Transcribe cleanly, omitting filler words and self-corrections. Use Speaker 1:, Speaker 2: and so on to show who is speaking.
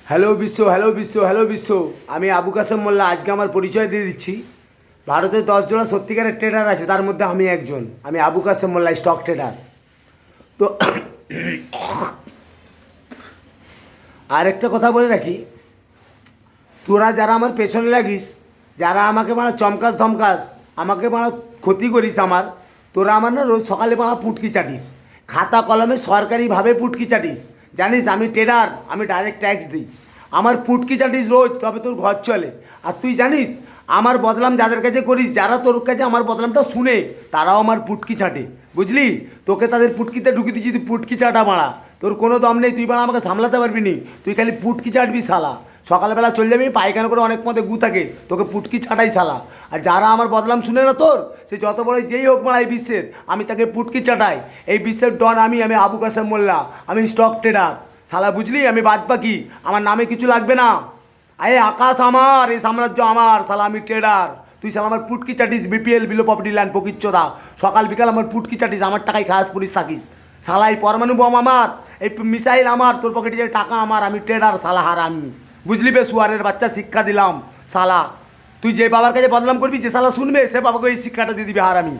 Speaker 1: Hello বিশ্ব, hello বিশ্ব, hello বিশ্ব। আমি আবু কাসেম মোল্লা। আজকে আমার পরিচয় দিয়ে দিচ্ছি। ভারতে 10 জোড়া সত্যিকারের ট্রেডার আছে, তার মধ্যে আমি একজন। আমি আবু কাসেম মোল্লা, স্টক ট্রেডার। তো আরেকটা কথা বলে রাখি, তোরা যারা আমার পেছনে লাগিস, যারা আমাকে মানে চমকাস ধমকাস, আমাকে মানে ক্ষতি করিস আমার, তোরা আমার না রোজ সকালে মানে পুটকি চাটিস, খাতা কলমে সরকারিভাবে পুটকি চাটিস। জানিস আমি ট্রেডার, আমি ডাইরেক্ট ট্যাক্স দিই। আমার পুটকি চাটিস রোজ, তবে তোর ঘর চলে। আর তুই জানিস আমার বদনাম যাদের কাছে করিস, যারা তোর কাছে আমার বদনামটা শুনে, তারাও আমার পুটকি চাটে, বুঝলি? তোকে তাদের পুটকিতে ঢুকি দিচ্ছি, তুই পুটকি চাটা মারা। তোর কোনো দম নেই, তুই বাড়া আমাকে সামলাতে পারবি নি। তুই খালি পুটকি চাটবি শালা। সকালবেলা চলে যাবি, পায়খানা করে অনেক মধ্যে গু থাকে, তোকে পুটকি ছাটাই শালা। আর যারা আমার বদনাম শুনে না তোর, সে যত বড় যেই হোক মারা এই বিশ্বের, আমি তাকে পুটকি চাটাই। এই বিশ্বের ডন আমি আবু কাসেম মোল্লা। আমি স্টক ট্রেডার শালা, বুঝলি? আমি বাদ বাকি, আমার নামে কিছু লাগবে না। আরে আকাশ আমার, এই সাম্রাজ্য আমার শালা, আমি ট্রেডার। তুই শালা আমার পুটকি চাটিস, বিপিএল, বিলো প্রপার্টি ল্যান্ড, পকিচ্চোদা। সকাল বিকাল আমার পুটকি চাটিস, আমার টাকায় খাস পুলিশ থাকিস শালা। এই পরমাণু বোম আমার, এই মিসাইল আমার, তোর পকেটে যে টাকা আমার। আমি ট্রেডার শালা, হার আমি, বুঝলি বে? সুয়ারের বাচ্চা, শিক্ষা দিলাম শালা। তুই যে বাবার কাছে বদনাম করবি, যে শালা শুনবে, সে বাবাকে এই শিক্ষাটা দিয়ে দিবি, হার আমি।